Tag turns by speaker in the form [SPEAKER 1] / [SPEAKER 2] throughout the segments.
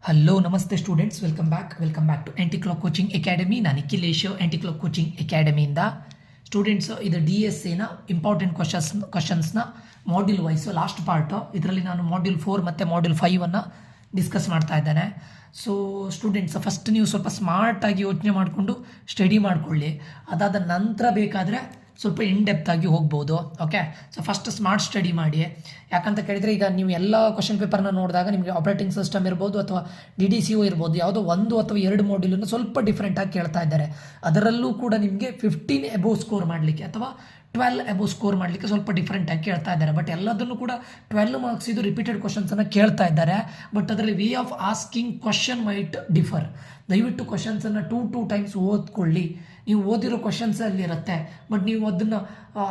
[SPEAKER 1] Hello ನಮಸ್ತೆ students, welcome back to Anti Clock Coaching Academy. ನಾನು Nikhilesh, Anti Clock Coaching ಅಕಾಡೆಮಿಯಿಂದ. Students, ಇದು DSAನ ಇಂಪಾರ್ಟೆಂಟ್ ಕ್ವಶನ್ಸ್ನ ಮಾಡ್ಯೂಲ್ ವೈಸು ಲಾಸ್ಟ್ ಪಾರ್ಟು. ಇದರಲ್ಲಿ ನಾನು ಮಾಡ್ಯೂಲ್ 4 ಮತ್ತು ಮಾಡ್ಯೂಲ್ 5 ಡಿಸ್ಕಸ್ ಮಾಡ್ತಾ ಇದ್ದೇನೆ. ಸೊ ಸ್ಟೂಡೆಂಟ್ಸ್, ಫಸ್ಟ್ ನೀವು ಸ್ವಲ್ಪ ಸ್ಮಾರ್ಟಾಗಿ ಯೋಚನೆ ಮಾಡಿಕೊಂಡು ಸ್ಟಡಿ ಮಾಡಿಕೊಳ್ಳಿ. ಅದಾದ ನಂತರ ಬೇಕಾದರೆ ಸ್ವಲ್ಪ ಇನ್ ಡೆಪ್ತ್ ಆಗಿ ಹೋಗ್ಬೋದು. Okay, so first smart study ಮಾಡಿ. ಯಾಕಂತ ಕೇಳಿದರೆ, ಈಗ ನೀವು ಎಲ್ಲ ಕ್ವಶನ್ ಪೇಪರ್ನ ನೋಡಿದಾಗ ನಿಮಗೆ ಆಪರೇಟಿಂಗ್ ಸಿಸ್ಟಮ್ ಇರ್ಬೋದು ಅಥವಾ DDCO ಇರ್ಬೋದು, ಯಾವುದೋ 1 ಅಥವಾ 2 ಮಾಡ್ಯೂಲನ್ನು ಸ್ವಲ್ಪ ಡಿಫ್ರೆಂಟಾಗಿ ಕೇಳ್ತಾ ಇದ್ದಾರೆ. ಅದರಲ್ಲೂ ಕೂಡ ನಿಮಗೆ 15 ಎಬೋವ್ ಸ್ಕೋರ್ ಮಾಡಲಿಕ್ಕೆ ಅಥವಾ 12 ಎಬೋವ್ ಸ್ಕೋರ್ ಮಾಡಲಿಕ್ಕೆ ಸ್ವಲ್ಪ ಡಿಫ್ರೆಂಟಾಗಿ ಕೇಳ್ತಾ ಇದ್ದಾರೆ. ಬಟ್ ಎಲ್ಲದನ್ನು ಕೂಡ 12 ಮಾರ್ಕ್ಸ್ ಇದು ರಿಪೀಟೆಡ್ ಕ್ವಶನ್ಸನ್ನು ಕೇಳ್ತಾ ಇದ್ದಾರೆ. ಬಟ್ ಅದರಲ್ಲಿ way of asking question might differ. ದಯವಿಟ್ಟು ಕ್ವಶನ್ಸನ್ನು 2 ಟೈಮ್ಸ್ ಓದ್ಕೊಳ್ಳಿ. ನೀವು ಓದಿರೋ ಕ್ವಶನ್ಸ್ ಅಲ್ಲಿರುತ್ತೆ, ಬಟ್ ನೀವು ಅದನ್ನು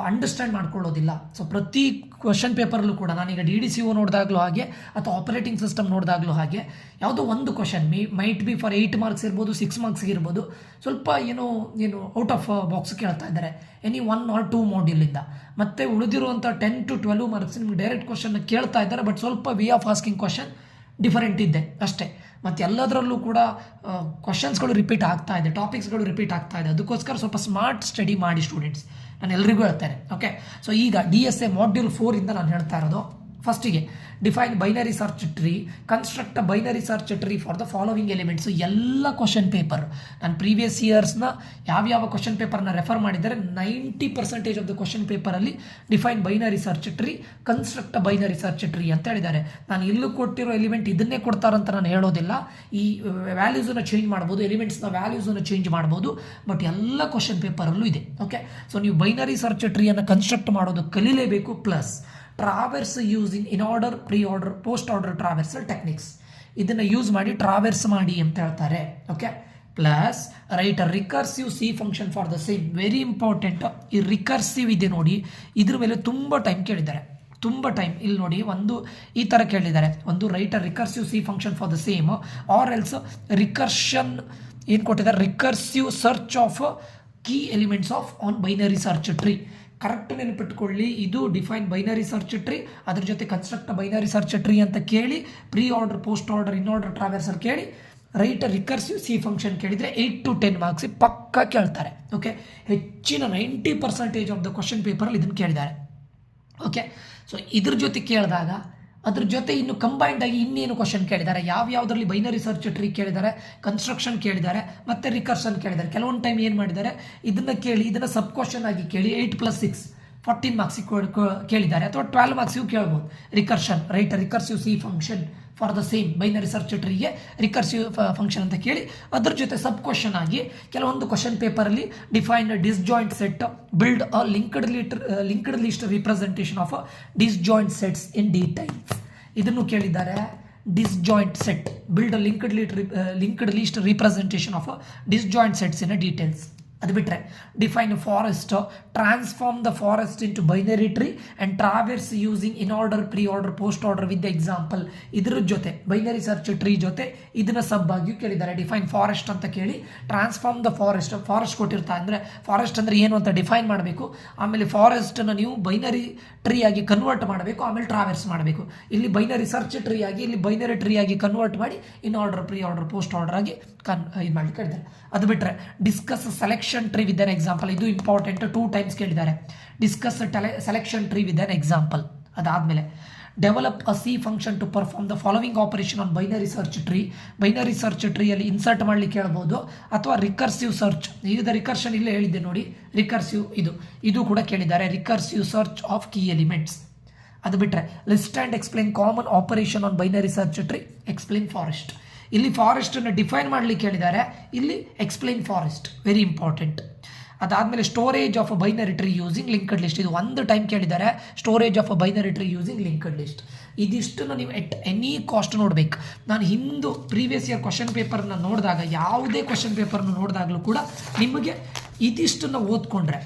[SPEAKER 1] ಅಂಡರ್ಸ್ಟ್ಯಾಂಡ್ ಮಾಡ್ಕೊಳ್ಳೋದಿಲ್ಲ. ಸೊ ಪ್ರತಿ ಕ್ವಶನ್ ಪೇಪರ್ಲ್ಲೂ ಕೂಡ ನಾನೀಗ DDCO ನೋಡಿದಾಗಲೂ ಹಾಗೆ ಅಥವಾ ಆಪರೇಟಿಂಗ್ ಸಿಸ್ಟಮ್ ನೋಡಿದಾಗಲೂ ಹಾಗೆ ಯಾವುದೋ ಒಂದು question might be for 8 marks ಇರ್ಬೋದು, 6 ಮಾರ್ಕ್ಸ್ಗೆ ಇರ್ಬೋದು, ಸ್ವಲ್ಪ ಏನು ಔಟ್ ಆಫ್ ಬಾಕ್ಸ್ ಕೇಳ್ತಾ ಇದ್ದಾರೆ ಎನಿ 1 or 2 ಮಾಡ್ಯೂಲಿಂದ. ಮತ್ತು ಉಳಿದಿರುವಂಥ 10 to 12 ಮಾರ್ಕ್ಸ್ ನಿಮ್ಗೆ ಡೈರೆಕ್ಟ್ ಕ್ವಶನ್ನ ಕೇಳ್ತಾ ಇದ್ದಾರೆ, ಬಟ್ ಸ್ವಲ್ಪ way of asking question different ಇದೆ ಅಷ್ಟೇ. ಮತ್ತು ಎಲ್ಲದರಲ್ಲೂ ಕೂಡ ಕ್ವಶನ್ಸ್ಗಳು ರಿಪೀಟ್ ಆಗ್ತಾ ಇದೆ, ಟಾಪಿಕ್ಸ್ಗಳು ರಿಪೀಟ್ ಆಗ್ತಾ ಇದೆ. ಅದಕ್ಕೋಸ್ಕರ ಸ್ವಲ್ಪ ಸ್ಮಾರ್ಟ್ ಸ್ಟಡಿ ಮಾಡಿ ಸ್ಟೂಡೆಂಟ್ಸ್, ನಾನು ಎಲ್ರಿಗೂ ಹೇಳ್ತೇನೆ. ಓಕೆ, ಸೊ ಈಗ DSA ಮಾಡ್ಯೂಲ್ 4 ನಾನು ಹೇಳ್ತಾ ಇರೋದು. ಫಸ್ಟಿಗೆ define binary search tree, construct a binary search tree for the following elements. ಎಲ್ಲ ಕ್ವಶನ್ ಪೇಪರ್ ನಾನು ಪ್ರೀವಿಯಸ್ ಇಯರ್ಸ್ನ ಯಾವ್ಯಾವ ಕ್ವಶನ್ ಪೇಪರ್ನ ರೆಫರ್ ಮಾಡಿದರೆ 90% ಆಫ್ ದ ಕ್ವಶನ್ ಪೇಪರಲ್ಲಿ define binary search tree, construct a binary search tree ಅಂತ ಹೇಳಿದ್ದಾರೆ. ನಾನು ಇಲ್ಲೂ ಕೊಟ್ಟಿರೋ ಎಲಿಮೆಂಟ್ ಇದನ್ನೇ ಕೊಡ್ತಾರಂತ ನಾನು ಹೇಳೋದಿಲ್ಲ. ಈ ವ್ಯಾಲ್ಯೂಸನ್ನು ಚೇಂಜ್ ಮಾಡ್ಬೋದು, ಎಲಿಮೆಂಟ್ಸ್ನ ವ್ಯಾಲ್ಯೂಸನ್ನು ಚೇಂಜ್ ಮಾಡ್ಬೋದು, ಬಟ್ ಎಲ್ಲ ಕ್ವಶನ್ ಪೇಪರಲ್ಲೂ ಇದೆ. ಓಕೆ, ಸೊ ನೀವು ಬೈನರಿ ಸರ್ಚ್ ಟ್ರೀಯನ್ನು ಕನ್ಸ್ಟ್ರಕ್ಟ್ ಮಾಡೋದು ಕಲಿಲೇಬೇಕು. Plus traverse using in order, pre order, postorder traversal techniques, ಇದನ್ನು ಯೂಸ್ ಮಾಡಿ ಟ್ರಾವೆರ್ಸ್ ಮಾಡಿ ಅಂತ ಹೇಳ್ತಾರೆ. Okay, plus write a recursive C function for the same. Very important. ಈ ರಿಕರ್ಸಿವ್ ಇದೆ ನೋಡಿ, ಇದ್ರ ಮೇಲೆ ತುಂಬ ಟೈಮ್ ಕೇಳಿದ್ದಾರೆ, ತುಂಬ ಟೈಮ್. ಇಲ್ಲಿ ನೋಡಿ, ಒಂದು ಈ ಥರ ಕೇಳಿದ್ದಾರೆ, ಒಂದು write a recursive C function for the same, or else recursion ಏನು ಕೊಟ್ಟಿದ್ದಾರೆ, recursive search of key elements of an binary search tree. Correct ನೆನಪಿಟ್ಕೊಳ್ಳಿ, ಇದು ಡಿಫೈನ್ ಬೈನರಿ ಸರ್ಚ್ ಟ್ರೀ, ಅದ್ರ ಜೊತೆ ಕನ್ಸ್ಟ್ರಕ್ಟ್ ಬೈನರಿ ಸರ್ಚ್ ಟ್ರೀ ಅಂತ ಕೇಳಿ, preorder, postorder, inorder traversal ಕೇಳಿ, write recursive C function ಕೇಳಿದರೆ 8 to 10 ಮಾರ್ಕ್ಸ್ ಪಕ್ಕಾ ಕೇಳ್ತಾರೆ. ಓಕೆ, ಹೆಚ್ಚಿನ 90% ಆಫ್ ದ ಕ್ವಶನ್ ಪೇಪರಲ್ಲಿ ಇದನ್ನು ಕೇಳಿದ್ದಾರೆ. ಓಕೆ, ಸೊ ಇದ್ರ ಜೊತೆ ಕೇಳಿದಾಗ ಅದ್ರ ಜೊತೆ ಇನ್ನು ಕಂಬೈಂಡ್ ಆಗಿ ಇನ್ನೇನು ಕ್ವಶನ್ ಕೇಳಿದ್ದಾರೆ, ಯಾವ್ಯಾವುದರಲ್ಲಿ ಬೈನರಿ ಸರ್ಚ್ ಟ್ರೀ ಕೇಳಿದ್ದಾರೆ, ಕನ್ಸ್ಟ್ರಕ್ಷನ್ ಕೇಳಿದ್ದಾರೆ, ಮತ್ತು ರಿಕರ್ಷನ್ ಕೇಳಿದ್ದಾರೆ. ಕೆಲವೊಂದು ಟೈಮ್ ಏನು ಮಾಡಿದ್ದಾರೆ, ಇದನ್ನು ಕೇಳಿ ಇದನ್ನು ಸಬ್ ಕ್ವಶನ್ ಆಗಿ ಕೇಳಿ 8 + 6 14 ಮಾರ್ಕ್ಸಿಗೆ ಕೇಳಿದ್ದಾರೆ, ಅಥವಾ 12 ಮಾರ್ಕ್ಸಿಗೂ ಕೇಳ್ಬೋದು. Recursion, write recursive C function for the same binary search ಟ್ರೀಗೆ ರಿಕರ್ಸಿವ್ ಫಂಕ್ಷನ್ ಅಂತ ಕೇಳಿ, ಅದ್ರ ಜೊತೆ ಸಬ್ ಕ್ವಶನ್ ಆಗಿ ಕೆಲವೊಂದು ಕ್ವಶನ್ ಪೇಪರಲ್ಲಿ define disjoint set, build a linked list representation of disjoint sets in details, ಇದನ್ನು ಕೇಳಿದ್ದಾರೆ. Disjoint set, build a linked list representation of disjoint sets in details. ಅದು ಬಿಟ್ಟರೆ define forest, transform the forest into binary tree and traverse using in order, pre order, postorder with example. ಇದ್ರ ಜೊತೆ binary search tree ಜೊತೆ ಇದನ್ನು ಸಬ್ ಆಗಿಯೂ ಕೇಳಿದ್ದಾರೆ. Define forest ಅಂತ ಕೇಳಿ, ಟ್ರಾನ್ಸ್ಫಾರ್ಮ್ ದ ಫಾರೆಸ್ಟ್ ಕೊಟ್ಟಿರ್ತಾ ಅಂದರೆ ಫಾರೆಸ್ಟ್ ಅಂದರೆ ಏನು ಅಂತ ಡಿಫೈನ್ ಮಾಡಬೇಕು. ಆಮೇಲೆ ಫಾರೆಸ್ಟನ್ನು ನೀವು ಬೈನರಿ ಟ್ರೀ ಆಗಿ ಕನ್ವರ್ಟ್ ಮಾಡಬೇಕು, ಆಮೇಲೆ ಟ್ರಾವೆರ್ಸ್ ಮಾಡಬೇಕು. ಇಲ್ಲಿ ಬೈನರಿ ಸರ್ಚ್ ಟ್ರೀ ಆಗಿ, ಇಲ್ಲಿ ಬೈನರಿ ಟ್ರೀ ಆಗಿ ಕನ್ವರ್ಟ್ ಮಾಡಿ in order, pre order, postorder ಆಗಿ ಇದು ಮಾಡಲಿಕ್ಕೆ ಹೇಳಿದ್ದಾರೆ. ಅದು ಬಿಟ್ಟರೆ discuss selection tree with an example, ಇದು ಇಂಪಾರ್ಟೆಂಟ್, 2 ಟೈಮ್ಸ್ ಕೇಳಿದ್ದಾರೆ. Discuss selection tree with an example. ಅದಾದಮೇಲೆ develop a C function to perform the following operation on binary search tree. Binary search ಟ್ರೀಯಲ್ಲಿ ಇನ್ಸರ್ಟ್ ಮಾಡಲಿಕ್ಕೆ ಹೇಳ್ಬೋದು, ಅಥವಾ ರಿಕರ್ಸಿವ್ ಸರ್ಚ್. ಈಗ recursion ಇಲ್ಲೇ ಹೇಳಿದ್ದೆ ನೋಡಿ, ರಿಕರ್ಸಿವ್ ಇದು ಕೂಡ ಕೇಳಿದ್ದಾರೆ, recursive search of key elements. ಅದು ಬಿಟ್ಟರೆ list and explain common operation on binary search tree, explain forest. ಇಲ್ಲಿ ಫಾರೆಸ್ಟನ್ನು ಡಿಫೈನ್ ಮಾಡಲಿಕ್ಕೆ ಹೇಳಿದ್ದಾರೆ, ಇಲ್ಲಿ ಎಕ್ಸ್ಪ್ಲೇನ್ ಫಾರೆಸ್ಟ್, ವೆರಿ ಇಂಪಾರ್ಟೆಂಟ್. ಅದಾದಮೇಲೆ storage of a binary tree using linked list, ಇದು ಒಂದು ಟೈಮ್ ಕೇಳಿದ್ದಾರೆ, storage of a binary tree using linked list. ಇದಿಷ್ಟನ್ನು ನೀವು ಎಟ್ ಎನಿ ಕಾಸ್ಟ್ ನೋಡಬೇಕು. ನಾನು ಹಿಂದು ಪ್ರೀವಿಯಸ್ ಇಯರ್ ಕ್ವಶನ್ ಪೇಪರ್ನ ನೋಡಿದಾಗ, ಯಾವುದೇ ಕ್ವಶನ್ ಪೇಪರ್ನ ನೋಡಿದಾಗಲೂ ಕೂಡ ನಿಮಗೆ ಇದಿಷ್ಟನ್ನು ಓದ್ಕೊಂಡ್ರೆ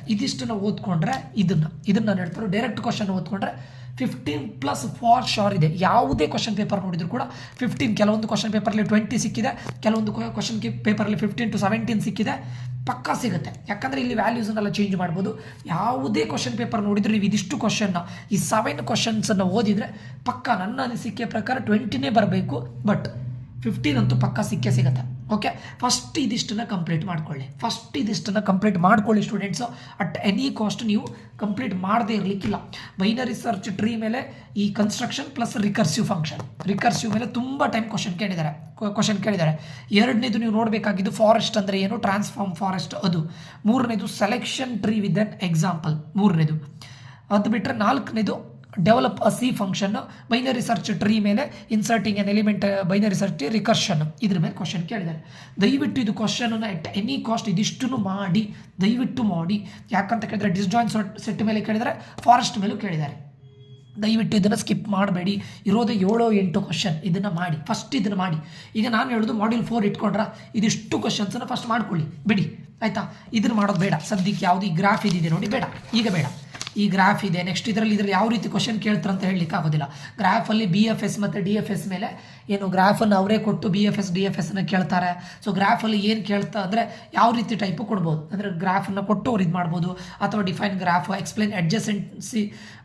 [SPEAKER 1] ಇದನ್ನು ನಾನು ಹೇಳ್ತಾರೆ, ಡೈರೆಕ್ಟ್ ಕ್ವಶನ್ ಓದ್ಕೊಂಡ್ರೆ 15+ ಫಾರ್ ಶೋರ್ ಇದೆ. ಯಾವುದೇ ಕ್ವಶನ್ ಪೇಪರ್ ನೋಡಿದ್ರು ಕೂಡ 15, ಕೆಲವೊಂದು ಕ್ವಶನ್ ಪೇಪರಲ್ಲಿ 20 ಸಿಕ್ಕಿದೆ, ಕೆಲವೊಂದು ಕ್ವಶನ್ ಪೇಪರಲ್ಲಿ 15 to 17 ಸಿಕ್ಕಿದೆ, ಪಕ್ಕಾ ಸಿಗುತ್ತೆ. ಯಾಕಂದರೆ ಇಲ್ಲಿ ವ್ಯಾಲ್ಯೂಸನ್ನೆಲ್ಲ ಚೇಂಜ್ ಮಾಡ್ಬೋದು. ಯಾವುದೇ ಕ್ವಶನ್ ಪೇಪರ್ ನೋಡಿದ್ರೆ ನೀವು ಇದಿಷ್ಟು ಕ್ವಶನ್ನ, ಈ 7 ಕ್ವಶನ್ಸನ್ನು ಓದಿದರೆ ಪಕ್ಕಾ ನನ್ನ ಅನಿಸಿಕೆ ಪ್ರಕಾರ 20ನೇ ಬರಬೇಕು. ಬಟ್ 15 ಅಂತೂ ಪಕ್ಕ ಸಿಕ್ಕೇ ಸಿಗುತ್ತೆ. ಓಕೆ, ಫಸ್ಟ್ ಇದಿಷ್ಟನ್ನು ಕಂಪ್ಲೀಟ್ ಮಾಡ್ಕೊಳ್ಳಿ ಸ್ಟೂಡೆಂಟ್ಸು. ಅಟ್ ಎನಿ ಕಾಸ್ಟ್ ನೀವು ಕಂಪ್ಲೀಟ್ ಮಾಡದೇ ಇರಲಿಕ್ಕಿಲ್ಲ. ಬೈನರಿ ಸರ್ಚ್ ಟ್ರೀ ಮೇಲೆ ಈ ಕನ್ಸ್ಟ್ರಕ್ಷನ್ ಪ್ಲಸ್ ರಿಕರ್ಸಿವ್ ಮೇಲೆ ತುಂಬ ಟೈಮ್ ಕ್ವಶನ್ ಕೇಳಿದ್ದಾರೆ. ಎರಡನೇದು ನೀವು ನೋಡಬೇಕಾಗಿದ್ದು ಫಾರೆಸ್ಟ್ ಅಂದರೆ ಏನು, ಟ್ರಾನ್ಸ್ಫಾರ್ಮ್ ಫಾರೆಸ್ಟ್ ಅದು. ಮೂರನೇದು selection tree with an example ಮೂರನೇದು. ಅದು ಬಿಟ್ಟರೆ ನಾಲ್ಕನೇದು develop a C function. Binary search tree ಮೇಲೆ inserting an element binary search recursion, ಇದ್ರ ಮೇಲೆ ಕ್ವಶನ್ ಕೇಳಿದ್ದಾರೆ. ದಯವಿಟ್ಟು ಇದು ಕ್ವಶನನ್ನು ಎಟ್ ಎನಿ ಕಾಸ್ಟ್ ಇದಿಷ್ಟನ್ನು ದಯವಿಟ್ಟು ಮಾಡಿ. ಯಾಕಂತ ಕೇಳಿದರೆ ಡಿಸ್ಜಾಯಿಂಟ್ ಸೆಟ್ ಮೇಲೆ ಕೇಳಿದರೆ, ಫಾರೆಸ್ಟ್ ಮೇಲೂ ಕೇಳಿದ್ದಾರೆ. ದಯವಿಟ್ಟು ಇದನ್ನು ಸ್ಕಿಪ್ ಮಾಡಬೇಡಿ. ಇರೋದೇ 7-8 ಕ್ವಶನ್, ಇದನ್ನು ಮಾಡಿ. ಈಗ ನಾನು ಹೇಳೋದು ಮಾಡ್ಯೂಲ್ 4 ಇಟ್ಕೊಂಡ್ರೆ ಇದಿಷ್ಟು ಕ್ವಶನ್ಸನ್ನು ಫಸ್ಟ್ ಮಾಡ್ಕೊಳ್ಳಿ, ಬಿಡಿ ಆಯಿತಾ. ಇದನ್ನು ಮಾಡೋದು ಬೇಡ ಸದ್ಯಕ್ಕೆ. ಯಾವುದು ಈ ಗ್ರಾಫ್ ಇದಿದೆ ನೋಡಿ, ಬೇಡ, ಈಗ ಬೇಡ. ಈ ಗ್ರಾಫ್ ಇದೆ, ನೆಕ್ಸ್ಟ್ ಇದರಲ್ಲಿ ಯಾವ ರೀತಿ ಕ್ವಶನ್ ಕೇಳ್ತಾರೆ ಅಂತ ಹೇಳಲಿಕ್ಕೆ ಆಗೋದಿಲ್ಲ. ಗ್ರಾಫಲ್ಲಿ BFS ಮತ್ತು DFS ಮೇಲೆ ಏನು ಗ್ರಾಫನ್ನು ಅವರೇ ಕೊಟ್ಟು BFS DFSನ ಕೇಳ್ತಾರೆ. ಸೊ ಗ್ರಾಫಲ್ಲಿ ಏನು ಕೇಳ್ತಾ ಅಂದರೆ ಯಾವ ರೀತಿ ಟೈಪು ಕೊಡ್ಬೋದು ಅಂದರೆ ಗ್ರಾಫನ್ನು ಕೊಟ್ಟು ಅವ್ರು ಇದು ಮಾಡ್ಬೋದು. ಅಥವಾ define graph, explain adjacency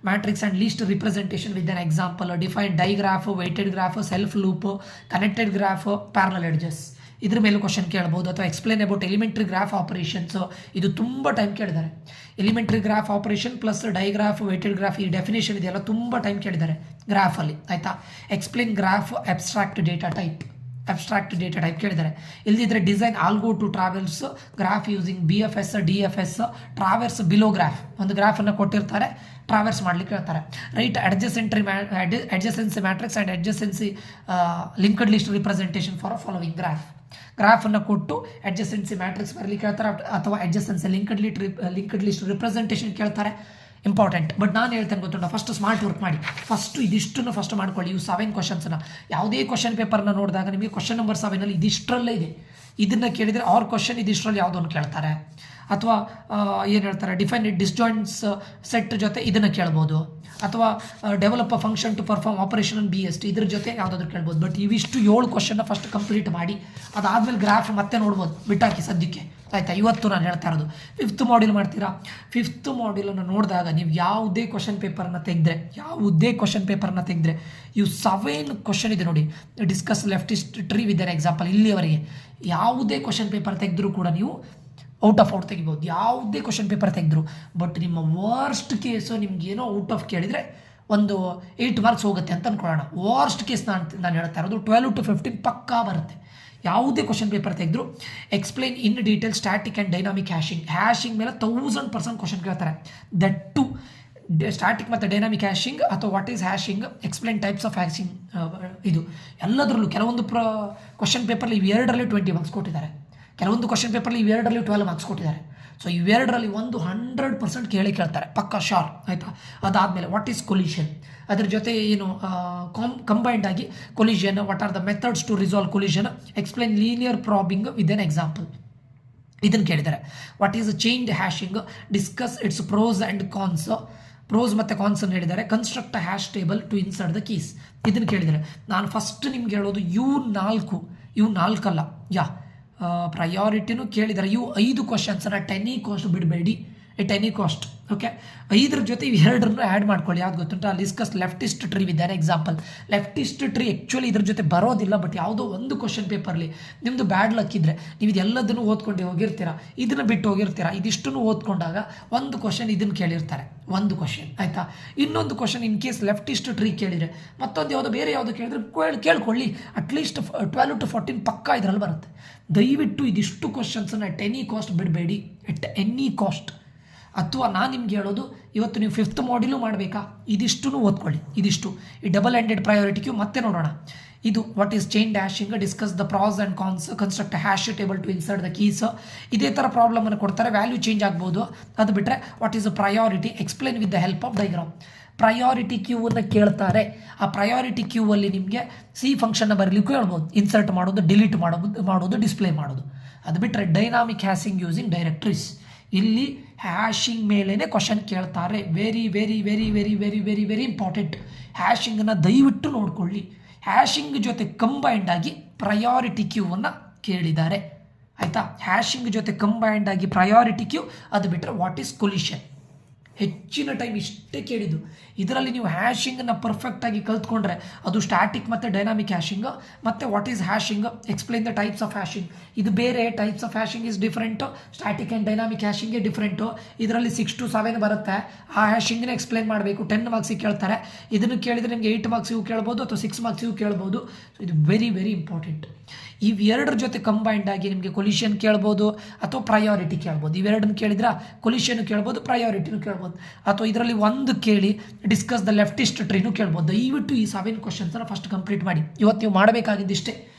[SPEAKER 1] matrix and list representation with an example, define digraph, weighted graph, self loop, connected graph, parallel edges, ಇದ್ರ ಮೇಲೂ ಕ್ವಶನ್ ಕೇಳ್ಬೋದು. ಅಥವಾ explain about elementary graph operations, ಇದು ತುಂಬ ಟೈಮ್ ಕೇಳಿದ್ದಾರೆ. Elementary graph operation plus digraph, weighted graph, ಈ definition ಇದೆಯಲ್ಲ ತುಂಬ ಟೈಮ್ ಕೇಳಿದ್ದಾರೆ ಗ್ರಾಫಲ್ಲಿ, ಆಯಿತಾ. Explain graph, abstract data type ಕೇಳಿದ್ದಾರೆ. ಇಲ್ದಿದ್ರೆ design algo to traverse graph using BFS DFS, ಟ್ರಾವೆರ್ಸ್ below graph, ಒಂದು ಗ್ರಾಫನ್ನು ಕೊಟ್ಟಿರ್ತಾರೆ, ಟ್ರಾವೆರ್ಸ್ ಮಾಡ್ಲಿಕ್ಕೆ ಹೇಳ್ತಾರೆ. Write adjacency matrix and adjacency linked list representation for following ಗ್ರಾಫನ್ನು ಕೊಟ್ಟು ಅಡ್ಜಸೆನ್ಸಿ ಮ್ಯಾಟ್ರಿಕ್ಸ್ ಬರಲಿಕ್ಕೆ ಹೇಳ್ತಾರೆ, ಅಥವಾ ಅಡ್ಜಸೆನ್ಸಿ ಲಿಂಕ್ಡ್ ಲಿಸ್ಟ್ ರಿಪ್ರೆಸೆಂಟೇಷನ್ ಕೇಳ್ತಾರೆ. ಇಂಪಾರ್ಟೆಂಟ್. ಬಟ್ ನಾನು ಹೇಳ್ತೇನೆ ಗೊತ್ತುಂಟ, ಫಸ್ಟ್ ಸ್ಮಾರ್ಟ್ ವರ್ಕ್ ಮಾಡಿ. ಇದಿಷ್ಟನ್ನು ಫಸ್ಟ್ ಮಾಡ್ಕೊಳ್ಳಿ. ಇವು 7 ಕ್ವಶನ್ಸನ್ನು ಯಾವುದೇ ಕ್ವಶನ್ ಪೇಪರ್ನ ನೋಡಿದಾಗ ನಿಮಗೆ ಕ್ವಶನ್ ನಂಬರ್ 7 ಇದಿಷ್ಟರಲ್ಲೇ ಇದೆ. ಇದನ್ನು ಕೇಳಿದರೆ ಅವ್ರ ಕ್ವಶನ್ ಇದಿಷ್ಟರಲ್ಲಿ ಯಾವುದನ್ನು ಕೇಳ್ತಾರೆ. ಅಥವಾ ಏನು ಹೇಳ್ತಾರೆ, ಡಿಫೈನ್ ಡಿಸ್ಜಾಯಿಂಟ್ಸ್ ಸೆಟ್ ಜೊತೆ ಇದನ್ನು ಕೇಳ್ಬೋದು. ಅಥವಾ develop a function to perform operation BST, ಇದ್ರ ಜೊತೆ ಯಾವುದಾದ್ರು ಕೇಳ್ಬೋದು. ಬಟ್ ಇವಿಷ್ಟು 7 ಕ್ವಶನ್ನ ಫಸ್ಟ್ ಕಂಪ್ಲೀಟ್ ಮಾಡಿ. ಅದಾದಮೇಲೆ ಗ್ರಾಫ್ ಮತ್ತೆ ನೋಡ್ಬೋದು, ಬಿಟ್ಟಾಕಿ ಸದ್ಯಕ್ಕೆ, ಆಯಿತಾ. ಇವತ್ತು ನಾನು ಹೇಳ್ತಾ ಇರೋದು 5th ಮಾಡ್ಯೂಲ್ ಮಾಡ್ತೀರಾ. 5th ಮಾಡ್ಯೂಲನ್ನು ನೋಡಿದಾಗ ನೀವು ಯಾವುದೇ ಕ್ವಶನ್ ಪೇಪರ್ನ ತೆಗೆದ್ರೆ ಇವು 7 ಕ್ವಶನ್ ಇದೆ ನೋಡಿ. Discuss leftist tree with an example, ಇಲ್ಲಿಯವರೆಗೆ ಯಾವುದೇ ಕ್ವಶನ್ ಪೇಪರ್ ತೆಗೆದ್ರೂ ಕೂಡ ನೀವು ಔಟ್ ತೆಗಿಬೋದು. ಯಾವುದೇ ಕ್ವಶನ್ ಪೇಪರ್ ತೆಗೆದ್ರು. ಬಟ್ ನಿಮ್ಮ ವರ್ಸ್ಟ್ ಕೇಸು ನಿಮ್ಗೇನೋ ಔಟ್ ಆಫ್ ಕೇಳಿದರೆ ಒಂದು 8 ಮಾರ್ಕ್ಸ್ ಹೋಗುತ್ತೆ ಅಂತ ಅಂದ್ಕೊಳ್ಳೋಣ. ವರ್ಸ್ಟ್ ಕೇಸ್ ನಾನು ಹೇಳ್ತಾ ಇರೋದು 12 to 15 ಪಕ್ಕಾ ಬರುತ್ತೆ. ಯಾವುದೇ ಕ್ವಶನ್ ಪೇಪರ್ ತೆಗೆದ್ರು explain in detail static and dynamic hashing ಮೇಲೆ 1000% ಕ್ವಶನ್ ಕೇಳ್ತಾರೆ. ದಟ್ ಟು ಸ್ಟ್ಯಾಟಿಕ್ ಮತ್ತು ಡೈನಾಮಿಕ್ ಹ್ಯಾಶಿಂಗ್, ಅಥವಾ what is hashing, explain types of hashing, ಇದು ಎಲ್ಲದರಲ್ಲೂ ಕೆಲವೊಂದು ಕ್ವಶನ್ ಪೇಪರ್ಲಿ ಇವೆರಡರಲ್ಲಿ 20 ಮಾರ್ಕ್ಸ್ ಕೊಟ್ಟಿದ್ದಾರೆ. ಕೆಲವೊಂದು ಕ್ವಶನ್ ಪೇಪರ್ಲಿ ಇವೆರಡರಲ್ಲಿ 12 ಮಾರ್ಕ್ಸ್ ಕೊಟ್ಟಿದ್ದಾರೆ. ಸೊ ಇವೆರಡರಲ್ಲಿ ಒಂದು 100% ಕೇಳ್ತಾರೆ ಪಕ್ಕ, ಶಾರ್, ಆಯಿತಾ. ಅದಾದಮೇಲೆ ವಾಟ್ ಈಸ್ ಕೊಲಿಷನ್, ಅದ್ರ ಜೊತೆ ಏನು ಕಂಬೈಂಡ್ ಆಗಿ collision, what are the methods to resolve collision, explain linear probing with an example, ಇದನ್ನು ಕೇಳಿದ್ದಾರೆ. What is chained hashing, discuss its pros and cons, pros ಮತ್ತು ಕಾನ್ಸನ್ನು ಹೇಳಿದ್ದಾರೆ. Construct a hash table to insert the keys, ಇದನ್ನು ಕೇಳಿದ್ದಾರೆ. ನಾನು first ನಿಮ್ಗೆ ಹೇಳೋದು ಇವು 4 ಅಲ್ಲ, ಪ್ರಯಾರಿಟಿನೂ ಕೇಳಿದ್ದಾರೆ. ಇವು 5 ಕ್ವಶನ್ಸನ್ನು ಅಟ್ ಎನಿ ಕಾಸ್ಟ್ ಬಿಡಬೇಡಿ, ಎಟ್ ಎನಿ ಕಾಸ್ಟ್. ಓಕೆ, 5ರ ಜೊತೆ ಇವೆರಡರನ್ನು ಆ್ಯಡ್ ಮಾಡ್ಕೊಳ್ಳಿ. ಯಾವ್ದು ಗೊತ್ತುಂಟ, discuss leftist tree with an example. Leftist tree actually ಇದ್ರ ಜೊತೆ ಬರೋದಿಲ್ಲ, ಬಟ್ ಯಾವುದೋ ಒಂದು ಕ್ವಶನ್ ಪೇಪರ್ಲಿ ನಿಮ್ಮದು ಬ್ಯಾಡ್ ಲಕ್ ಇದ್ದರೆ ನೀವು ಇದೆಲ್ಲದನ್ನು ಓದ್ಕೊಂಡು ಹೋಗಿರ್ತೀರಾ, ಇದನ್ನು ಬಿಟ್ಟು ಹೋಗಿರ್ತೀರಾ. ಇದಿಷ್ಟನ್ನು ಓದ್ಕೊಂಡಾಗ ಒಂದು ಕ್ವಶನ್ ಇದನ್ನು ಕೇಳಿರ್ತಾರೆ, ಒಂದು ಕ್ವಶನ್, ಆಯಿತಾ. ಇನ್ನೊಂದು question in case leftist tree ಕೇಳಿದರೆ ಮತ್ತೊಂದು ಯಾವುದೋ ಬೇರೆ ಯಾವುದೋ ಕೇಳಿದ್ರೆ ಕೇಳ್ಕೊಳ್ಳಿ. ಅಟ್ಲೀಸ್ಟ್ 12 to 14 ಪಕ್ಕ ಇದರಲ್ಲಿ ಬರುತ್ತೆ. ದಯವಿಟ್ಟು ಇದಿಷ್ಟು ಕ್ವಶನ್ಸನ್ನು ಎಟ್ ಎನಿ ಕಾಸ್ಟ್ ಬಿಡಬೇಡಿ, ಎಟ್ ಎನಿ ಕಾಸ್ಟ್. ಅಥವಾ ನಾನು ನಿಮ್ಗೆ ಹೇಳೋದು, ಇವತ್ತು ನೀವು 5th ಮಾಡ್ಯೂಲು ಮಾಡಬೇಕಾ, ಇದಿಷ್ಟು ಓದ್ಕೊಳ್ಳಿ. ಇದಿಷ್ಟು ಈ ಡಬಲ್ ಎಂಡೆಡ್ ಪ್ರಯಾರಿಟಿ ಕ್ಯೂ ಮತ್ತೆ ನೋಡೋಣ. ಇದು what is chained hashing, discuss the pros and cons, construct hash table to insert the keys, ಇದೇ ಥರ ಪ್ರಾಬ್ಲಮನ್ನು ಕೊಡ್ತಾರೆ. ವ್ಯಾಲ್ಯೂ ಚೇಂಜ್ ಆಗ್ಬೋದು. ಅದು ಬಿಟ್ಟರೆ what is a priority, explain with the help of diagram. Priority ಕ್ಯೂವನ್ನು ಕೇಳ್ತಾರೆ. ಆ ಪ್ರಯಾರಿಟಿ ಕ್ಯೂವಲ್ಲಿ ನಿಮಗೆ ಸಿ ಫಂಕ್ಷನ್ನ ಬರಲಿಕ್ಕೂ ಹೇಳ್ಬೋದು. ಇನ್ಸರ್ಟ್ ಮಾಡೋದು, ಡಿಲೀಟ್ ಮಾಡೋದು, ಡಿಸ್ಪ್ಲೇ ಮಾಡೋದು. ಅದು ಬಿಟ್ಟರೆ ಡೈನಾಮಿಕ್ ಹ್ಯಾಶಿಂಗ್ ಯೂಸಿಂಗ್ ಡೈರೆಕ್ಟ್ರೀಸ್, ಇಲ್ಲಿ ಹ್ಯಾಶಿಂಗ್ ಮೇಲೇ ಕ್ವಶನ್ ಕೇಳ್ತಾರೆ. Very very very very very very very important. ಹ್ಯಾಶಿಂಗನ್ನು ದಯವಿಟ್ಟು ನೋಡ್ಕೊಳ್ಳಿ. ಹ್ಯಾಶಿಂಗ್ ಜೊತೆ ಕಂಬೈಂಡ್ ಆಗಿ ಪ್ರಯಾರಿಟಿ ಕ್ಯೂವನ್ನು ಕೇಳಿದ್ದಾರೆ, ಆಯಿತಾ. ಹ್ಯಾಶಿಂಗ್ ಜೊತೆ ಕಂಬೈಂಡ್ ಆಗಿ ಪ್ರಯಾರಿಟಿ ಕ್ಯೂ. ಅದು ಬಿಟ್ಟರೆ ವಾಟ್ ಈಸ್ ಕೊಲಿಷನ್, ಹೆಚ್ಚಿನ ಟೈಮ್ ಇಷ್ಟೇ ಕೇಳಿದ್ದು. ಇದರಲ್ಲಿ ನೀವು ಹ್ಯಾಶಿಂಗನ್ನು ಪರ್ಫೆಕ್ಟಾಗಿ ಕಲ್ತ್ಕೊಂಡ್ರೆ ಅದು ಸ್ಟ್ಯಾಟಿಕ್ ಮತ್ತು ಡೈನಾಮಿಕ್ ಹ್ಯಾಶಿಂಗ್, ಮತ್ತು what is hashing, explain the types of hashing. ಇದು ಬೇರೆ, types of hashing is different, static and dynamic ಹ್ಯಾಶಿಂಗೇ ಡಿಫ್ರೆಂಟು. ಇದರಲ್ಲಿ 6 to 7 ಬರುತ್ತೆ. ಆ ಹ್ಯಾಶಿಂಗನ್ನ ಎಕ್ಸ್ಪ್ಲೈನ್ ಮಾಡಬೇಕು. 10 ಮಾರ್ಕ್ಸಿಗೆ ಕೇಳ್ತಾರೆ. ಇದನ್ನು ಕೇಳಿದರೆ ನಿಮಗೆ 8 ಮಾರ್ಕ್ಸಿಗೂ ಕೇಳ್ಬೋದು ಅಥವಾ 6 ಮಾರ್ಕ್ಸಿಗೂ ಕೇಳ್ಬೋದು. ಸೊ ಇದು ವೆರಿ ವೆರಿ ಇಂಪಾರ್ಟೆಂಟ್. ಇವೆರಡರ ಜೊತೆ ಕಂಬೈಂಡ್ ಆಗಿ ನಿಮಗೆ ಕೊಲಿಷನ್ ಕೇಳ್ಬೋದು ಅಥವಾ ಪ್ರಯಾರಿಟಿ ಕೇಳ್ಬೋದು. ಇವೆರಡನ್ನು ಕೇಳಿದ್ರೆ ಕೊಲಿಷನ್ ಕೇಳ್ಬೋದು, ಪ್ರಯಾರಿಟಿನೂ ಕೇಳ್ಬೋದು. ಅಥವಾ ಇದರಲ್ಲಿ ಒಂದು ಕೇಳಿ ಡಿಸ್ಕಸ್ ದ ಲೆಫ್ಟಿಸ್ಟ್ ಟ್ರೀನೂ ಕೇಳ್ಬೋದು. ದಯವಿಟ್ಟು ಈ 7 ಕ್ವಶನ್ಸನ್ನು ಫಸ್ಟ್ ಕಂಪ್ಲೀಟ್ ಮಾಡಿ. ಇವತ್ತು ನೀವು ಮಾಡಬೇಕಾಗಿದ್ದಿಷ್ಟೇ.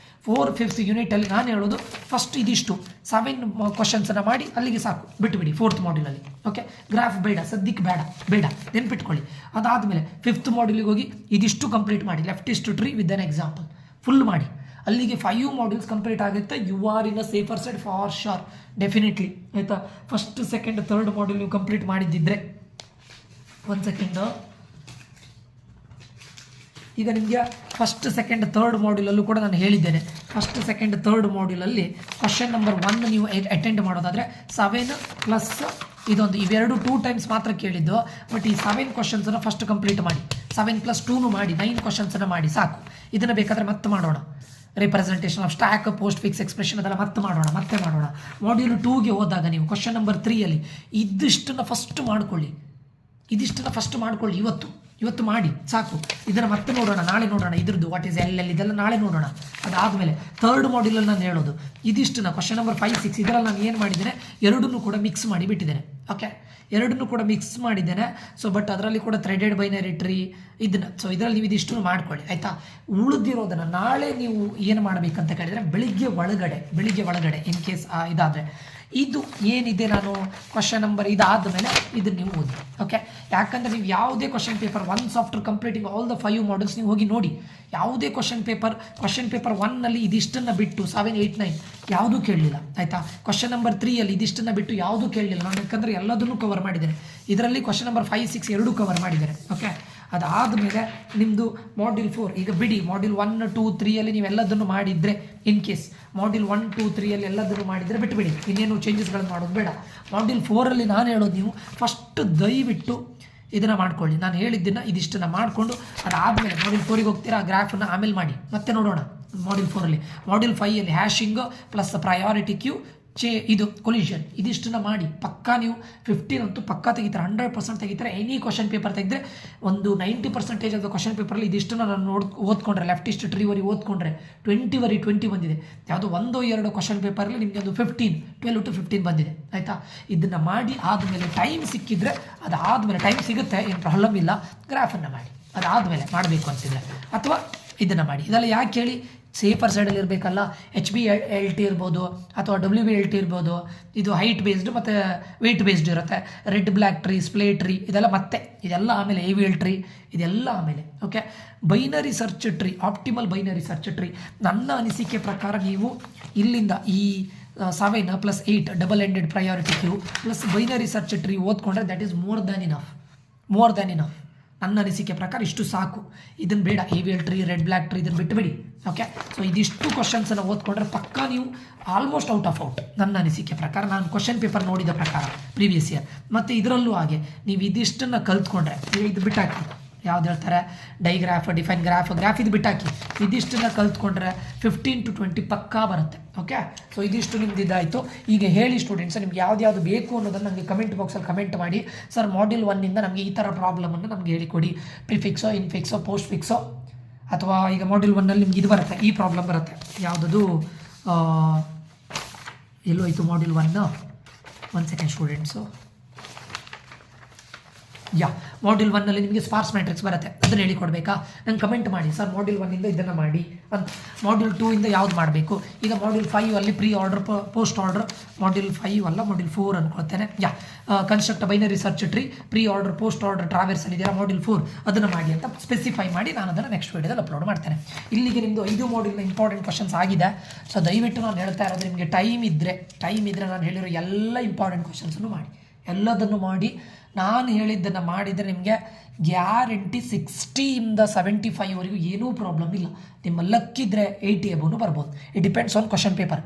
[SPEAKER 1] 4th, 5th ಯೂನಿಟಲ್ಲಿ ನಾನು ಹೇಳೋದು ಫಸ್ಟ್ ಇದಿಷ್ಟು 7 ಕ್ವಶನ್ಸನ್ನು ಮಾಡಿ ಅಲ್ಲಿಗೆ ಸಾಕು, ಬಿಟ್ಟುಬಿಡಿ 4th ಮಾಡ್ಯೂಲಲ್ಲಿ. ಓಕೆ, ಗ್ರಾಫ್ ಬೇಡ, ಸದ್ಯಕ್ಕೆ ಬೇಡ ನೆನ್ಪಿಟ್ಕೊಳ್ಳಿ. ಅದಾದಮೇಲೆ 5th ಮಾಡ್ಯೂಲಿಗೆ ಹೋಗಿ ಇದಿಷ್ಟು ಕಂಪ್ಲೀಟ್ ಮಾಡಿ. Leftist tree with an example full ಮಾಡಿ. ಅಲ್ಲಿಗೆ 5 ಮಾಡ್ಯೂಲ್ಸ್ ಕಂಪ್ಲೀಟ್ ಆಗುತ್ತೆ. You are in a safer side for sure, definitely. ಆಯಿತಾ, ಫಸ್ಟ್, ಸೆಕೆಂಡ್, ಥರ್ಡ್ ಮಾಡ್ಯೂಲ್ ನೀವು ಕಂಪ್ಲೀಟ್ ಮಾಡಿದ್ದಿದ್ರೆ. 1 ಸೆಕೆಂಡ್. ಈಗ ನಿಮಗೆ ಫಸ್ಟ್, ಸೆಕೆಂಡ್, ಥರ್ಡ್ ಮಾಡ್ಯೂಲಲ್ಲೂ ಕೂಡ ನಾನು ಹೇಳಿದ್ದೇನೆ. ಫಸ್ಟ್, ಸೆಕೆಂಡ್, ಥರ್ಡ್ ಮಾಡ್ಯೂಲಲ್ಲಿ ಕ್ವಶನ್ ನಂಬರ್ 1 ನೀವು ಅಟೆಂಡ್ ಮಾಡೋದಾದರೆ 7 ಪ್ಲಸ್ ಇದೊಂದು, ಇವೆರಡು 2 ಟೈಮ್ಸ್ ಮಾತ್ರ ಕೇಳಿದ್ದು. ಬಟ್ ಈ 7 ಕ್ವಶನ್ಸನ್ನು ಫಸ್ಟ್ ಕಂಪ್ಲೀಟ್ ಮಾಡಿ. 7 + 2 ಮಾಡಿ, 9 ಕ್ವಶನ್ಸನ್ನು ಮಾಡಿ ಸಾಕು. ಇದನ್ನು ಬೇಕಾದರೆ ಮತ್ತೆ ಮಾಡೋಣ. Representation of stack, post fix expression ಅದೆಲ್ಲ ಮತ್ತೆ ಮಾಡೋಣ. ಮಾಡ್ಯೂಲ್ 2ಗೆ ಹೋದಾಗ ನೀವು ಕ್ವಶನ್ ನಂಬರ್ 3ಅಲ್ಲಿ ಇದಿಷ್ಟನ್ನು ಫಸ್ಟ್ ಮಾಡ್ಕೊಳ್ಳಿ. ಇವತ್ತು ಮಾಡಿ ಸಾಕು. ಇದನ್ನು ಮತ್ತೆ ನೋಡೋಣ, ನಾಳೆ ನೋಡೋಣ. ಇದ್ರದ್ದು ವಾಟ್ ಈಸ್ ಎಲ್ ಇದೆಲ್ಲ ನಾಳೆ ನೋಡೋಣ. ಅದಾದಮೇಲೆ ಥರ್ಡ್ ಮಾಡ್ಯೂಲಲ್ಲಿ ನಾನು ಹೇಳೋದು ಇದಿಷ್ಟನ್ನು ಕ್ವಶನ್ ನಂಬರ್ 5, 6 ಇದರಲ್ಲಿ ನಾನು ಏನು ಮಾಡಿದ್ದೇನೆ, ಎರಡನ್ನೂ ಕೂಡ ಮಿಕ್ಸ್ ಮಾಡಿ ಬಿಟ್ಟಿದ್ದೇನೆ. ಓಕೆ, ಎರಡನ್ನೂ ಕೂಡ ಮಿಕ್ಸ್ ಮಾಡಿದ್ದೇನೆ. ಸೊ ಬಟ್ ಅದರಲ್ಲಿ ಕೂಡ ಥ್ರೆಡೆಡ್ ಬೈನರಿ ಟ್ರೀ ಇದನ್ನು, ಸೊ ಇದರಲ್ಲಿ ನೀವು ಇದಿಷ್ಟು ಮಾಡ್ಕೊಳ್ಳಿ. ಆಯಿತಾ, ಉಳಿದಿರೋದನ್ನು ನಾಳೆ ನೀವು ಏನು ಮಾಡಬೇಕಂತ ಕೇಳಿದರೆ ಬೆಳಿಗ್ಗೆ ಒಳಗಡೆ ಇನ್ ಕೇಸ್ ಇದಾದರೆ ಇದು ಏನಿದೆ, ನಾನು ಕ್ವಶನ್ ನಂಬರ್ ಇದಾದಮೇಲೆ ಇದನ್ನು ನೀವು ಓದಿ. ಓಕೆ, ಯಾಕಂದರೆ ನೀವು ಯಾವುದೇ question paper once after completing all the 5 modules ನೀವು ಹೋಗಿ ನೋಡಿ. ಯಾವುದೇ ಕ್ವಶನ್ ಪೇಪರ್ 1ನಲ್ಲಿ ಇದಿಷ್ಟನ್ನು ಬಿಟ್ಟು 7, 8, 9 ಯಾವುದೂ ಕೇಳಲಿಲ್ಲ. ಆಯಿತಾ, ಕ್ವಶನ್ ನಂಬರ್ 3ಅಲ್ಲಿ ಇದಿಷ್ಟನ್ನು ಬಿಟ್ಟು ಯಾವುದೂ ಕೇಳಲಿಲ್ಲ ನಾನು, ಯಾಕಂದರೆ ಎಲ್ಲದನ್ನೂ ಕವರ್ ಮಾಡಿದ್ದೇನೆ. ಇದರಲ್ಲಿ ಕ್ವಶನ್ ನಂಬರ್ 5, 6 ಎರಡೂ ಕವರ್ ಮಾಡಿದ್ದೇನೆ. ಓಕೆ, ಅದಾದಮೇಲೆ ನಿಮ್ಮದು ಮಾಡ್ಯೂಲ್ 4 ಈಗ ಬಿಡಿ. ಮಾಡ್ಯೂಲ್ 1, 2, 3ಅಲ್ಲಿ ನೀವೆಲ್ಲದನ್ನು ಮಾಡಿದರೆ, ಇನ್ ಕೇಸ್ ಮಾಡ್ಯೂಲ್ 1, 2, 3ಅಲ್ಲಿ ಎಲ್ಲದನ್ನು ಮಾಡಿದರೆ ಬಿಟ್ಟುಬಿಡಿ, ಇನ್ನೇನು ಚೇಂಜಸ್ಗಳನ್ನು ಮಾಡೋದು ಬೇಡ. ಮಾಡ್ಯೂಲ್ 4ಅಲ್ಲಿ ನಾನು ಹೇಳೋದು ನೀವು ಫಸ್ಟ್ ದಯವಿಟ್ಟು ಇದನ್ನು ಮಾಡ್ಕೊಳ್ಳಿ. ನಾನು ಹೇಳಿದ್ದನ್ನು ಇದಿಷ್ಟನ್ನು ಮಾಡಿಕೊಂಡು ಅದಾದಮೇಲೆ ಮಾಡ್ಯೂಲ್ 4ಗೆ ಹೋಗ್ತೀರಾ, ಆ ಗ್ರಾಫನ್ನು ಆಮೇಲೆ ಮಾಡಿ ಮತ್ತೆ ನೋಡೋಣ. ಮಾಡ್ಯೂಲ್ 4ಅಲ್ಲಿ, ಮಾಡ್ಯೂಲ್ 5ಅಲ್ಲಿ ಹ್ಯಾಶಿಂಗ್ ಪ್ಲಸ್ ಪ್ರಯಾರಿಟಿ ಕ್ಯೂ ಇದು ಕೊಲಿಷನ್ ಇದಿಷ್ಟನ್ನು ಮಾಡಿ ಪಕ್ಕಾ ನೀವು 15 ಅಂತೂ ಪಕ್ಕಾ ತೆಗಿತಾರೆ, 100% ತೆಗಿತಾರೆ. ಎನಿ ಕ್ವಶನ್ ಪೇಪರ್ ತೆಗೆದ್ರೆ ಒಂದು 90% ಆಫ್ ಕ್ವಶನ್ ಪೇಪರಲ್ಲಿ ಇದಿಷ್ಟನ್ನು ನಾನು ಓದ್ಕೊಂಡ್ರೆ, ಲೆಫ್ಟಿಸ್ಟ್ ಟ್ರೀವರಿ ಓದ್ಕೊಂಡ್ರೆ 20 ಬಂದಿದೆ. ಯಾವುದೋ 1-2 ಕ್ವಶನ್ ಪೇಪರಲ್ಲಿ ನಿಮಗೆ ಒಂದು 12 to 15 ಬಂದಿದೆ. ಆಯಿತಾ, ಇದನ್ನು ಮಾಡಿ ಆದಮೇಲೆ ಟೈಮ್ ಸಿಕ್ಕಿದ್ರೆ, ಅದಾದಮೇಲೆ ಟೈಮ್ ಸಿಗುತ್ತೆ, ಏನು ಪ್ರಾಬ್ಲಮ್ ಇಲ್ಲ, ಗ್ರಾಫನ್ನು ಮಾಡಿ. ಅದಾದಮೇಲೆ ಮಾಡಬೇಕು ಅಂತಿದ್ರೆ ಅಥವಾ ಇದನ್ನು ಮಾಡಿ. ಇದೆಲ್ಲ ಯಾಕೆ ಹೇಳಿ, ಸೇಫರ್ ಸೈಡಲ್ಲಿ ಇರಬೇಕಲ್ಲ. HBLT ಇರ್ಬೋದು ಅಥವಾ WBLT ಇರ್ಬೋದು. ಇದು ಹೈಟ್ ಬೇಸ್ಡ್ ಮತ್ತು ವೆಯ್ಟ್ ಬೇಸ್ಡ್ ಇರುತ್ತೆ. Red black tree, splay tree ಇದೆಲ್ಲ ಆಮೇಲೆ AVL ಟ್ರೀ ಇದೆಲ್ಲ ಆಮೇಲೆ. Okay, binary search tree, optimal binary search tree. ನನ್ನ ಅನಿಸಿಕೆ ಪ್ರಕಾರ ನೀವು ಇಲ್ಲಿಂದ ಈ 7 + 8 double ended priority queue plus binary search tree ಓದ್ಕೊಂಡ್ರೆ that is more than enough. ನನ್ನ ಅನಿಸಿಕೆ ಪ್ರಕಾರ ಇಷ್ಟು ಸಾಕು. ಇದನ್ನು ಬೇಡ, AVL tree, red black tree ಇದನ್ನು ಬಿಟ್ಟುಬಿಡಿ. ಓಕೆ, ಸೊ ಇದಿಷ್ಟು ಕ್ವಶನ್ಸನ್ನು ಓದ್ಕೊಂಡ್ರೆ ಪಕ್ಕಾ ನೀವು ಆಲ್ಮೋಸ್ಟ್ ಔಟ್. ನನ್ನ ಅನಿಸಿಕೆ ಪ್ರಕಾರ, ನಾನು ಕ್ವಶನ್ ಪೇಪರ್ ನೋಡಿದ ಪ್ರಕಾರ ಪ್ರೀವಿಯಸ್ ಇಯರ್ ಮತ್ತು ಇದರಲ್ಲೂ ಹಾಗೆ ನೀವು ಇದಿಷ್ಟನ್ನು ಕಲ್ತ್ಕೊಂಡ್ರೆ, ಇದು ಬಿಟ್ಟಾಕಿ, ಯಾವ್ದು ಹೇಳ್ತಾರೆ, ಡೈಗ್ರಾಫ್, ಡಿಫೈನ್ ಗ್ರಾಫ್ ಇದು ಬಿಟ್ಟಾಕಿ, ಇದಿಷ್ಟನ್ನು ಕಲ್ತ್ಕೊಂಡ್ರೆ 15 to 20 ಪಕ್ಕಾ ಬರುತ್ತೆ. ಓಕೆ, ಸೊ ಇದಿಷ್ಟು ನಿಮ್ದು ಇದಾಯಿತು. ಈಗ ಹೇಳಿ ಸ್ಟೂಡೆಂಟ್ಸ್, ನಿಮ್ಗೆ ಯಾವ್ದು ಬೇಕು ಅನ್ನೋದನ್ನು ನನಗೆ ಕಮೆಂಟ್ ಬಾಕ್ಸಲ್ಲಿ ಕಮೆಂಟ್ ಮಾಡಿ. ಸರ್ ಮಾಡ್ಯೂಲ್ 1ಇಂದ ನಮಗೆ ಈ ಥರ ಪ್ರಾಬ್ಲಮನ್ನು ನಮಗೆ ಹೇಳಿಕೊಡಿ, ಪ್ರಿಫಿಕ್ಸೋ, ಇನ್ಫಿಕ್ಸೋ, ಪೋಸ್ಟ್ ಫಿಕ್ಸೋ, ಅಥವಾ ಈಗ ಮಾಡ್ಯೂಲ್ 1ನಲ್ಲಿ ನಿಮ್ಗೆ ಇದು ಬರುತ್ತೆ, ಈ ಪ್ರಾಬ್ಲಮ್ ಬರುತ್ತೆ. ಯಾವುದದು ಎಲ್ಲೋಯ್ತು ಮಾಡ್ಯೂಲ್ 1? 1 second students. ಮಾಡ್ಯೂಲ್ 1ನಲ್ಲಿ ನಿಮಗೆ ಸ್ಪಾರ್ಸ್ ಮ್ಯಾಟ್ರಿಕ್ಸ್ ಬರುತ್ತೆ, ಅದನ್ನು ಹೇಳಿಕೊಡ್ಬೇಕಾ? ನಂಗೆ ಕಮೆಂಟ್ ಮಾಡಿ, ಸರ್ ಮಾಡ್ಯೂಲ್ 1ಇಂದ ಇದನ್ನು ಮಾಡಿ ಅಂತ. ಮಾಡ್ಯೂಲ್ 2ಇಂದ ಯಾವ್ದು ಮಾಡಬೇಕು? ಈಗ ಮಾಡ್ಯೂಲ್ 5ಅಲ್ಲಿ preorder, postorder, module 5 ಅಲ್ಲ ಮಾಡ್ಯೂಲ್ 4 ಅಂದ್ಕೊಳ್ತೇನೆ. Construct binary search tree, preorder, postorder, ಟ್ರಾವೆರ್ಸಲ್ಲಿ ಇದೆಯಾ ಮಾಡ್ಯೂಲ್ 4 ಅದನ್ನು ಮಾಡಿ ಅಂತ ಸ್ಪೆಸಿಫೈ ಮಾಡಿ ನಾನು ಅದನ್ನು ನೆಕ್ಸ್ಟ್ ವೀಡಿಯೋದಲ್ಲಿ ಅಪ್ಲೋಡ್ ಮಾಡ್ತೇನೆ. ಇಲ್ಲಿಗೆ ನಿಮ್ಮದು 5 ಮಾಡ್ಯೂಲ್ನ ಇಂಪಾರ್ಟೆಂಟ್ ಕ್ವಶನ್ಸ್ ಆಗಿದೆ. ಸೊ ದಯವಿಟ್ಟು ನಾನು ಹೇಳ್ತಾ ಇರೋದು, ನಿಮಗೆ ಟೈಮ್ ಇದ್ದರೆ ನಾನು ಹೇಳಿರೋ ಎಲ್ಲ ಇಂಪಾರ್ಟೆಂಟ್ ಕ್ವಶನ್ಸನ್ನು ಮಾಡಿ, ಎಲ್ಲದನ್ನು ಮಾಡಿ. ನಾನು ಹೇಳಿದ್ದನ್ನು ಮಾಡಿದರೆ ನಿಮಗೆ ಗ್ಯಾರಂಟಿ 60ಇಂದ 75ವರೆಗೂ ಏನೂ ಪ್ರಾಬ್ಲಮ್ ಇಲ್ಲ. ನಿಮ್ಮ ಲಕ್ಕಿದ್ರೆ 80 ಎಬೋನು ಬರ್ಬೋದು. It depends on question paper.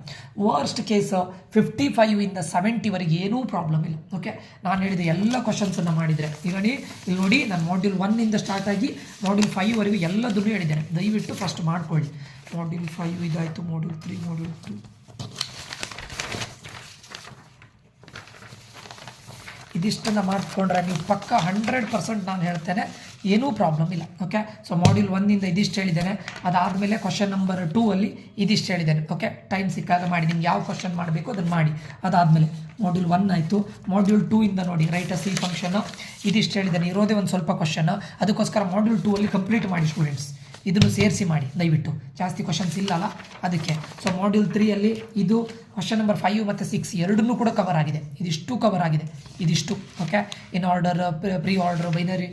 [SPEAKER 1] Worst case 55ಇಂದ 70ವರೆಗೆ ಏನೂ ಪ್ರಾಬ್ಲಮ್ ಇಲ್ಲ. ಓಕೆ, ನಾನು ಹೇಳಿದ ಎಲ್ಲ ಕ್ವಶನ್ಸನ್ನು ಮಾಡಿದರೆ ಈಗ ಇಲ್ಲಿ ನೋಡಿ, ನಾನು ಮಾಡ್ಯೂಲ್ 1ಇಂದ ಸ್ಟಾರ್ಟ್ ಆಗಿ ಮಾಡ್ಯೂಲ್ 5ವರೆಗೂ ಎಲ್ಲದನ್ನು ಹೇಳಿದ್ದೇನೆ. ದಯವಿಟ್ಟು ಫಸ್ಟ್ ಮಾಡ್ಕೊಳ್ಳಿ. ಮಾಡ್ಯೂಲ್ 5 ಇದಾಯಿತು, ಮಾಡ್ಯೂಲ್ 3, ಮಾಡ್ಯೂಲ್ 2 ಇದಿಷ್ಟನ್ನು ಮಾಡಿಕೊಂಡ್ರೆ ನೀವು ಪಕ್ಕ 100% ನಾನು ಹೇಳ್ತೇನೆ ಏನೂ ಪ್ರಾಬ್ಲಮ್ ಇಲ್ಲ. ಓಕೆ, ಸೊ ಮಾಡ್ಯೂಲ್ 1ಇಂದ ಇದಿಷ್ಟು ಹೇಳಿದ್ದೇನೆ. ಅದಾದಮೇಲೆ ಕ್ವಶನ್ ನಂಬರ್ 2 ಅಲ್ಲಿ ಇದಿಷ್ಟು ಹೇಳಿದ್ದೇನೆ. ಓಕೆ, ಟೈಮ್ ಸಿಕ್ಕಾಗ ಮಾಡಿ, ನಿಮ್ಗೆ ಯಾವ ಕ್ವಶನ್ ಮಾಡಬೇಕು ಅದನ್ನು ಮಾಡಿ. ಅದಾದಮೇಲೆ ಮಾಡ್ಯೂಲ್ 1 ಆಯಿತು. ಮಾಡ್ಯೂಲ್ 2ಇಂದ ನೋಡಿ, ರೈಟ್ ಅ ಸಿ ಫಂಕ್ಷನ್ ಇದಿಷ್ಟು ಹೇಳಿದ್ದೇನೆ. ಇರೋದೇ ಒಂದು ಸ್ವಲ್ಪ ಕ್ವಶನ್, ಅದಕ್ಕೋಸ್ಕರ ಮಾಡ್ಯೂಲ್ 2 ಅಲ್ಲಿ ಕಂಪ್ಲೀಟ್ ಮಾಡಿ ಸ್ಟೂಡೆಂಟ್ಸ್. ಇದನ್ನು ಸೇರಿಸಿ ಮಾಡಿ ದಯವಿಟ್ಟು, ಜಾಸ್ತಿ ಕ್ವಶನ್ಸ್ ಇಲ್ಲಲ್ಲ ಅದಕ್ಕೆ. ಸೊ ಮಾಡ್ಯೂಲ್ 3ಅಲ್ಲಿ ಇದು ಕ್ವಶನ್ ನಂಬರ್ 5 ಮತ್ತು 6 ಎರಡನ್ನೂ ಕೂಡ ಕವರ್ ಆಗಿದೆ. ಇದಿಷ್ಟು ಕವರ್ ಆಗಿದೆ, ಇದಿಷ್ಟು. Okay, in order, pre order, binary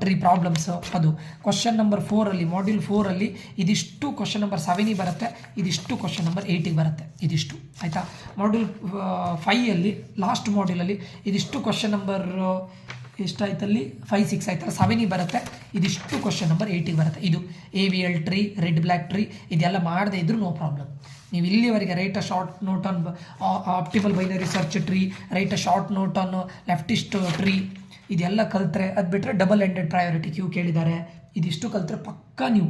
[SPEAKER 1] tree problems ಅದು. ಕ್ವಶನ್ ನಂಬರ್ 4ಅಲ್ಲಿ, ಮಾಡ್ಯೂಲ್ 4ಅಲ್ಲಿ ಇದಿಷ್ಟು ಕ್ವಶನ್ ನಂಬರ್ 7ಗೆ ಬರುತ್ತೆ, ಇದಿಷ್ಟು ಕ್ವಶನ್ ನಂಬರ್ 8ಗೆ ಬರುತ್ತೆ, ಇದಿಷ್ಟು ಆಯಿತಾ. ಮಾಡ್ಯೂಲ್ 5ಅಲ್ಲಿ ಲಾಸ್ಟ್ ಮಾಡ್ಯೂಲಲ್ಲಿ ಇದಿಷ್ಟು ಕ್ವಶನ್ ನಂಬರ್ ಎಷ್ಟಾಯ್ತಲ್ಲಿ 5, 6 ಆಯ್ತಲ್ಲ, 7ಗೆ ಬರುತ್ತೆ, ಇದಿಷ್ಟು ಕ್ವಶನ್ ನಂಬರ್ 8ಗೆ ಬರುತ್ತೆ. ಇದು AVL tree, red black tree ಇದೆಲ್ಲ ಮಾಡದೇ ಇದ್ರೂ ನೋ ಪ್ರಾಬ್ಲಮ್. ನೀವು ಇಲ್ಲಿವರೆಗೆ write a short note on optimal binary search tree, write a short note on leftist tree ಇದೆಲ್ಲ ಕಲಿತ್ರೆ, ಅದು ಬಿಟ್ಟರೆ ಡಬಲ್ ಎಂಡೆಡ್ ಪ್ರಯಾರಿಟಿ ಕ್ಯೂ ಕೇಳಿದ್ದಾರೆ, ಇದಿಷ್ಟು ಕಲಿತ್ರೆ ಪಕ್ಕ ನೀವು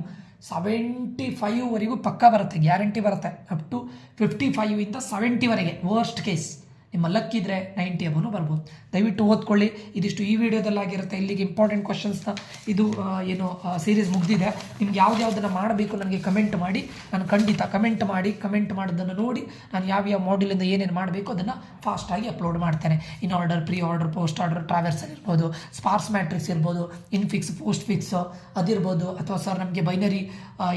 [SPEAKER 1] 75ವರೆಗೂ ಪಕ್ಕ ಬರುತ್ತೆ, ಗ್ಯಾರಂಟಿ ಬರುತ್ತೆ. ಅಪ್ ಟು 55ಇಂದ 70ವರೆಗೆ ವರ್ಸ್ಟ್ ಕೇಸ್. ನಿಮ್ಮ ಲಕ್ಕಿದ್ರೆ 90 ಎಬೋನು ಬರ್ಬೋದು. ದಯವಿಟ್ಟು ಓದ್ಕೊಳ್ಳಿ. ಇದಿಷ್ಟು ಈ ವಿಡಿಯೋದಲ್ಲಾಗಿರುತ್ತೆ. ಇಲ್ಲಿಗೆ ಇಂಪಾರ್ಟೆಂಟ್ ಕ್ವಶನ್ಸ್ನ ಇದು ಏನು ಸೀರೀಸ್ ಮುಗಿದಿದೆ. ನಿಮ್ಗೆ ಯಾವುದನ್ನು ಮಾಡಬೇಕು ನನಗೆ ಕಮೆಂಟ್ ಮಾಡಿ, ನಾನು ಖಂಡಿತ ಕಮೆಂಟ್ ಮಾಡೋದನ್ನು ನೋಡಿ ನಾನು ಯಾವ್ಯಾವ ಮಾಡ್ಯೂಲಿಂದ ಏನೇನು ಮಾಡಬೇಕು ಅದನ್ನು ಫಾಸ್ಟಾಗಿ ಅಪ್ಲೋಡ್ ಮಾಡ್ತೇನೆ. In order, pre order, postorder, traversal ಇರ್ಬೋದು, ಸ್ಪಾರ್ಸ್ ಮ್ಯಾಟ್ರಿಕ್ಸ್ ಇರ್ಬೋದು, ಇನ್ಫಿಕ್ಸ್, ಪೋಸ್ಟ್ ಫಿಕ್ಸ್ ಅದಿರ್ಬೋದು, ಅಥವಾ ಸರ್ ನಮಗೆ ಬೈನರಿ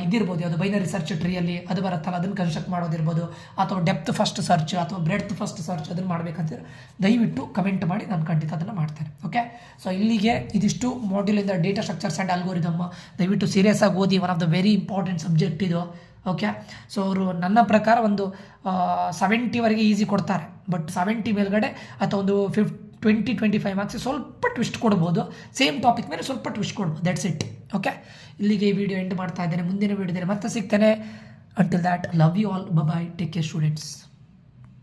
[SPEAKER 1] ಇದಿರ್ಬೋದು, ಅದು ಬೈನರಿ ಸರ್ಚ್ ಟ್ರೀಯಲ್ಲಿ ಅದು ಬರುತ್ತಲ್ಲ ಅದನ್ನು ಕನ್ಸ್ಟ್ರಕ್ಟ್ ಮಾಡೋದಿರ್ಬೋದು, ಅಥವಾ ಡೆಪ್ತ್ ಫಸ್ಟ್ ಸರ್ಚ್ ಅಥವಾ ಬ್ರೆಡ್ತ್ ಫಸ್ಟ್ ಸರ್ಚ್ ಅದನ್ನು ಮಾಡಬೇಕಂತೀರ ದಯವಿಟ್ಟು ಕಮೆಂಟ್ ಮಾಡಿ, ನಾನು ಖಂಡಿತ ಅದನ್ನು ಮಾಡ್ತೇನೆ. ಓಕೆ, ಸೊ ಇಲ್ಲಿಗೆ ಇದಿಷ್ಟು ಮಾಡ್ಯೂಲಿಂದ ಡೇಟಾ ಸ್ಟ್ರಕ್ಚರ್ಸ್ ಆ್ಯಂಡ್ ಅಲ್ಗೋರಿದಮ್. ದಯವಿಟ್ಟು ಸೀರಿಯಸ್ ಆಗಿ ಓದಿ, one of the very important subject ಇದು. ಓಕೆ, ಸೊ ಅವರು ನನ್ನ ಪ್ರಕಾರ ಒಂದು 70ವರೆಗೆ ಈಸಿ ಕೊಡ್ತಾರೆ, ಬಟ್ 70 ಮೇಲ್ಗಡೆ ಅಥವಾ ಒಂದು 20-25 ಮಾರ್ಕ್ಸ್ ಸ್ವಲ್ಪ ಟ್ವಿಸ್ಟ್ ಕೊಡ್ಬೋದು, ಸೇಮ್ ಟಾಪಿಕ್ ಮೇಲೆ ಸ್ವಲ್ಪ ಟ್ವಿಸ್ಟ್ ಕೊಡ್ಬೋದು. That's it. ಓಕೆ, ಇಲ್ಲಿಗೆ ಈ ವಿಡಿಯೋ ಎಂಡ್ ಮಾಡ್ತಾ ಇದ್ದೇನೆ. ಮುಂದಿನ ವಿಡಿಯೋದಲ್ಲಿ ಮತ್ತೆ ಸಿಗ್ತೇನೆ. Until that, love you all, bye, take care students.